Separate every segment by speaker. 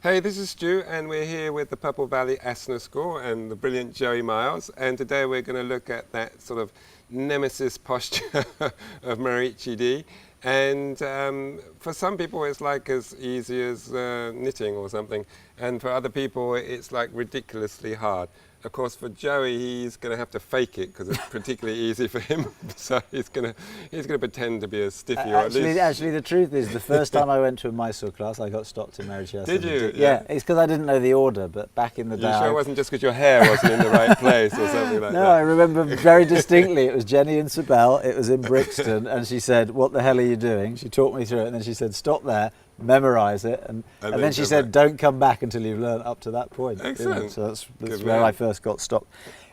Speaker 1: Hey, this is Stu, and we're here with the Purple Valley Asana School and the brilliant Joey Miles. And today we're going to look at that sort of nemesis posture of Marichyasana D. And for some people it's like as easy as knitting or something, and for other people it's like ridiculously hard. Of course, for Joey, he's going to have to fake it because it's particularly easy for him. So he's going to pretend to be a stiffy.
Speaker 2: Actually, the truth is, the first time I went to a Mysore class, I got stopped in Marichyasana.
Speaker 1: Did you?
Speaker 2: Yeah, it's because I didn't know the order. But back in the day,
Speaker 1: you sure it wasn't just because your hair wasn't in the right place or something like that?
Speaker 2: No, I remember very distinctly. It was Jenny in Sabelle. It was in Brixton, and she said, "What the hell are you doing?" She talked me through it, and then she said, "Stop there. Memorise it," and then she said, "Don't come back until you've learned up to that point."
Speaker 1: Excellent.
Speaker 2: You know, so that's where I first got stopped.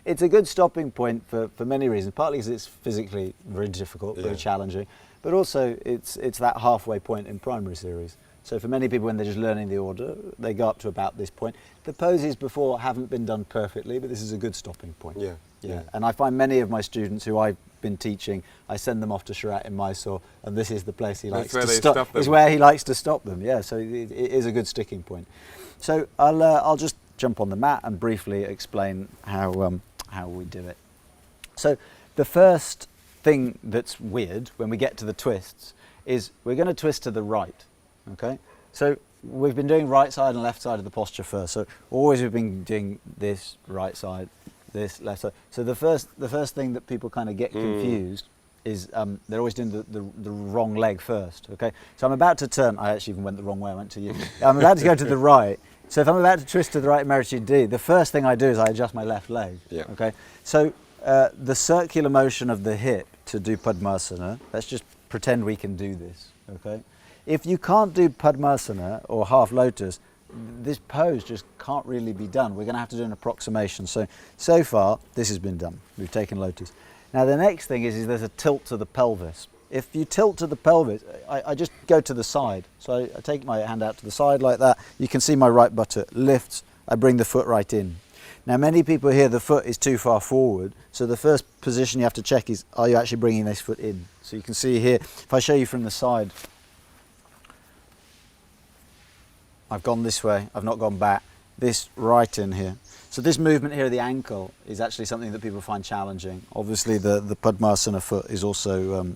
Speaker 2: It's a good stopping point for many reasons. Partly because it's physically very difficult, very challenging, but also it's that halfway point in primary series. So for many people, when they're just learning the order, they go up to about this point. The poses before haven't been done perfectly, but this is a good stopping point. Yeah. And I find many of my students who I've been teaching, I send them off to Sharat in Mysore, and this is the place he likes to stop. Is where he likes to stop them. Yeah, so it is a good sticking point. So I'll just jump on the mat and briefly explain how we do it. So the first thing that's weird when we get to the twists is we're going to twist to the right. Okay, so we've been doing right side and left side of the posture first. So always we've been doing this right side, this left side. So the first thing that people kind of get confused is they're always doing the wrong leg first. Okay, so I'm about to turn. I actually even went the wrong way. I went to you. I'm about to go to the right. So if I'm about to twist to the right in Marichyasana D, the first thing I do is I adjust my left leg.
Speaker 1: Yeah.
Speaker 2: Okay, so the circular motion of the hip to do Padmasana. Let's just pretend we can do this. Okay. If you can't do Padmasana or half lotus, this pose just can't really be done. We're going to have to do an approximation. So far, this has been done. We've taken lotus. Now the next thing is there's a tilt to the pelvis. If you tilt to the pelvis, I just go to the side. So I take my hand out to the side like that. You can see my right buttock lifts. I bring the foot right in. Now many people here, the foot is too far forward. So the first position you have to check is, are you actually bringing this foot in? So you can see here, if I show you from the side, I've gone this way, I've not gone back, this right in here. So this movement here of the ankle is actually something that people find challenging. Obviously the Padmasana foot is also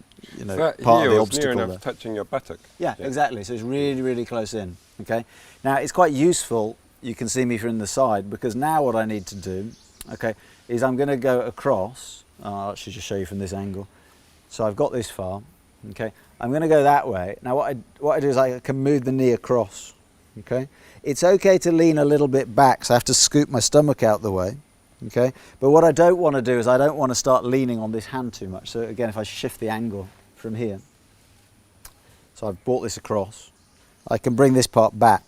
Speaker 2: part of the obstacle
Speaker 1: near enough
Speaker 2: there.
Speaker 1: Touching your buttock.
Speaker 2: Yeah, exactly, so it's really, really close in. Okay. Now it's quite useful, you can see me from the side, because now what I need to do, okay, is I'm going to go across. I'll actually just show you from this angle. So I've got this far, okay. I'm going to go that way. Now what I do is I can move the knee across. Okay, it's okay to lean a little bit back, so I have to scoop my stomach out the way. Okay, but what I don't want to do is I don't want to start leaning on this hand too much. So again, if I shift the angle from here, so I've brought this across, I can bring this part back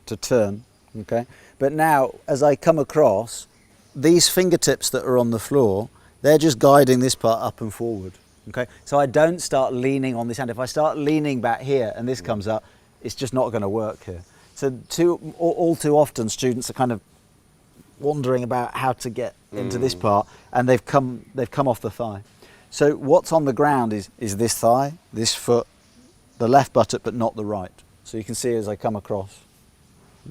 Speaker 2: to turn. Okay, but now as I come across, these fingertips that are on the floor, they're just guiding this part up and forward. Okay, so I don't start leaning on this hand. If I start leaning back here and this comes up, it's just not going to work here. So all too often students are kind of wondering about how to get into this part, and they've come off the thigh. So what's on the ground is this thigh, this foot, the left buttock, but not the right. So you can see as I come across.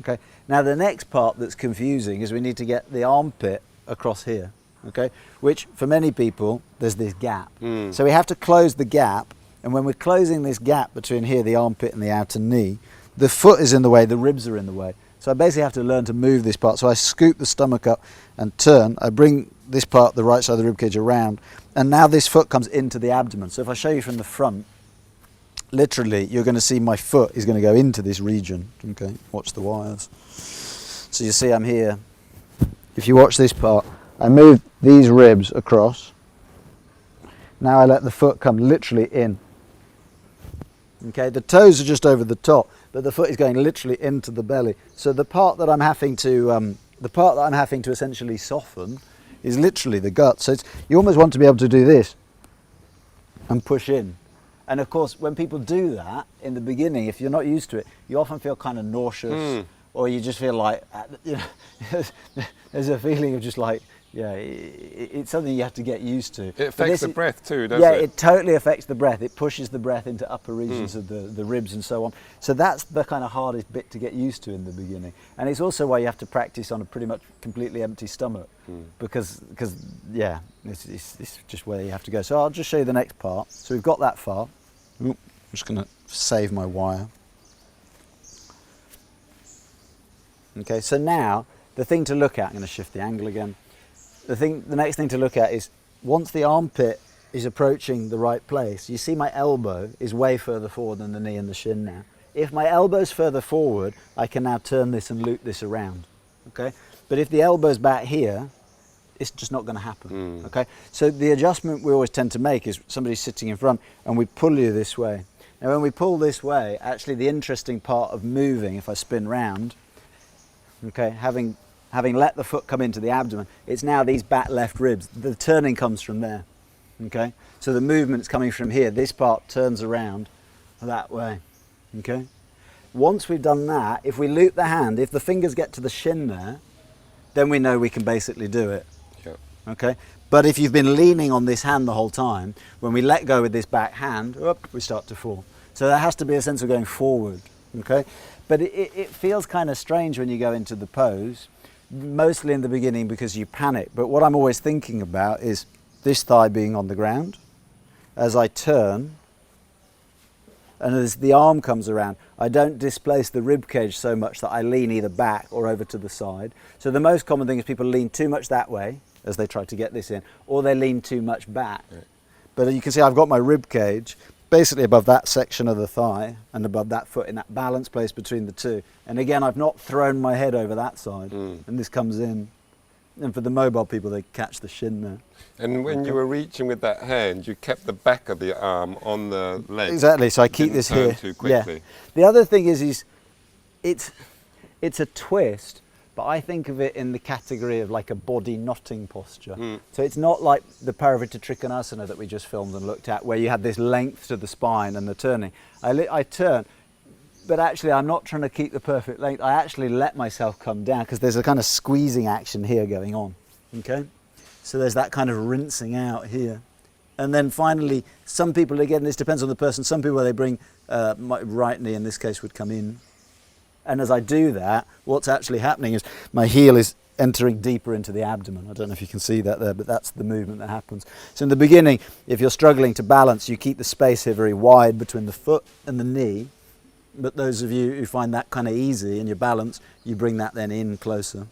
Speaker 2: Okay. Now the next part that's confusing is we need to get the armpit across here. Okay, which for many people there's this gap. So we have to close the gap. And when we're closing this gap between here, the armpit and the outer knee, the foot is in the way, the ribs are in the way. So I basically have to learn to move this part. So I scoop the stomach up and turn. I bring this part, the right side of the ribcage, around. And now this foot comes into the abdomen. So if I show you from the front, literally you're going to see my foot is going to go into this region. Okay, watch the wires. So you see I'm here. If you watch this part, I move these ribs across. Now I let the foot come literally in. Okay, the toes are just over the top, but the foot is going literally into the belly. So the part that I'm having to essentially soften is literally the gut. So you almost want to be able to do this and push in. And of course, when people do that in the beginning, if you're not used to it, you often feel kind of nauseous or you just feel like, you know, there's a feeling of just like, yeah, it's something you have to get used to.
Speaker 1: It affects the breath too, doesn't it?
Speaker 2: Yeah, it totally affects the breath. It pushes the breath into upper regions of the ribs and so on. So that's the kind of hardest bit to get used to in the beginning. And it's also why you have to practice on a pretty much completely empty stomach, because yeah, it's just where you have to go. So I'll just show you the next part. So we've got that far. Ooh, I'm just going to save my wire. Okay, so now the thing to look at, I'm going to shift the angle again. The next thing to look at is once the armpit is approaching the right place, you see my elbow is way further forward than the knee and the shin now. If my elbow's further forward, I can now turn this and loop this around, okay? But if the elbow's back here, it's just not going to happen, okay? So the adjustment we always tend to make is somebody's sitting in front and we pull you this way. Now when we pull this way, actually the interesting part of moving, if I spin round, okay, having let the foot come into the abdomen, it's now these back left ribs. The turning comes from there, okay? So the movement's coming from here. This part turns around that way, okay? Once we've done that, if we loop the hand, if the fingers get to the shin there, then we know we can basically do it, okay? But if you've been leaning on this hand the whole time, when we let go with this back hand, we start to fall. So there has to be a sense of going forward, okay? But it feels kind of strange when you go into the pose, mostly in the beginning because you panic. But what I'm always thinking about is this thigh being on the ground. As I turn, and as the arm comes around, I don't displace the rib cage so much that I lean either back or over to the side. So the most common thing is people lean too much that way as they try to get this in, or they lean too much back. Right. But you can see I've got my rib cage basically above that section of the thigh and above that foot in that balance place between the two. And again, I've not thrown my head over that side, and this comes in. And for the mobile people, they catch the shin there.
Speaker 1: And when you were reaching with that hand, you kept the back of the arm on the leg.
Speaker 2: Exactly, so I keep this here.
Speaker 1: Too quickly.
Speaker 2: Yeah. The other thing is it's a twist, but I think of it in the category of like a body knotting posture. So it's not like the Parivrtta Trikonasana that we just filmed and looked at, where you had this length to the spine and the turning. I turn, but actually I'm not trying to keep the perfect length. I actually let myself come down because there's a kind of squeezing action here going on, okay? So there's that kind of rinsing out here. And then finally, some people, again, this depends on the person, some people they bring, my right knee in this case would come in. And as I do that, what's actually happening is my heel is entering deeper into the abdomen. I don't know if you can see that there, but that's the movement that happens. So in the beginning, if you're struggling to balance, you keep the space here very wide between the foot and the knee. But those of you who find that kind of easy in your balance, you bring that then in closer.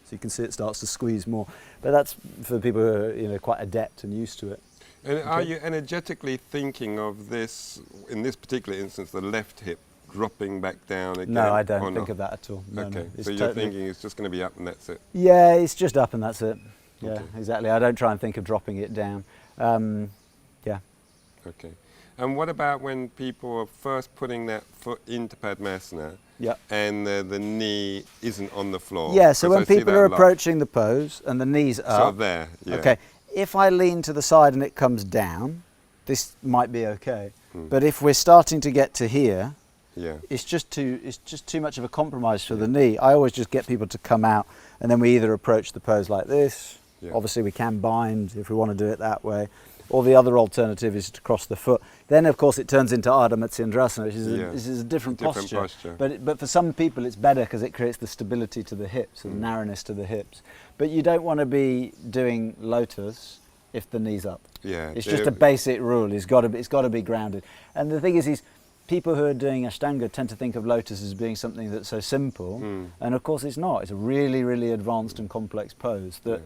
Speaker 2: So you can see it starts to squeeze more. But that's for people who are quite adept and used to it.
Speaker 1: And are you energetically thinking of this, in this particular instance, the left hip dropping back down again?
Speaker 2: No, I don't think of that at all. No,
Speaker 1: okay,
Speaker 2: no.
Speaker 1: so you're thinking it's just going to be up and that's it?
Speaker 2: Yeah, it's just up and that's it. Yeah,
Speaker 1: okay.
Speaker 2: Exactly. I don't try and think of dropping it down. Yeah.
Speaker 1: Okay. And what about when people are first putting that foot into Padmasana and the knee isn't on the floor?
Speaker 2: Yeah, so when people are approaching the pose and the knees are up.
Speaker 1: So there, yeah.
Speaker 2: Okay, if I lean to the side and it comes down, this might be okay. But if we're starting to get to here, it's just too much of a compromise for the knee. I always just get people to come out and then we either approach the pose like this. Obviously we can bind if we want to do it that way. Or the other alternative is to cross the foot. Then, of course, it turns into Ardha Matsyendrasana, which is a different posture. But for some people, it's better because it creates the stability to the hips and the narrowness to the hips. But you don't want to be doing lotus if the knee's up.
Speaker 1: Yeah,
Speaker 2: it's just a basic rule. It's got to be grounded. And the thing is people who are doing Ashtanga tend to think of lotus as being something that's so simple. And of course, it's not. It's a really, really advanced and complex pose that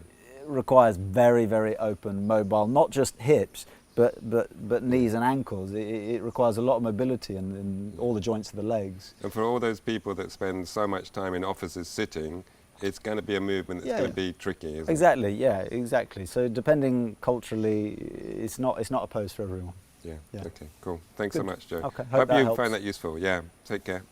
Speaker 2: requires very, very open, mobile, not just hips, but knees and ankles. It requires a lot of mobility in all the joints of the legs.
Speaker 1: And for all those people that spend so much time in offices sitting, it's going to be a movement that's going to be tricky, isn't it?
Speaker 2: Exactly, yeah, exactly. So depending culturally, it's not a pose for everyone.
Speaker 1: Yeah. Okay, cool. Thanks so much, Joe.
Speaker 2: Okay,
Speaker 1: hope you
Speaker 2: helps.
Speaker 1: find that useful. Yeah, take care.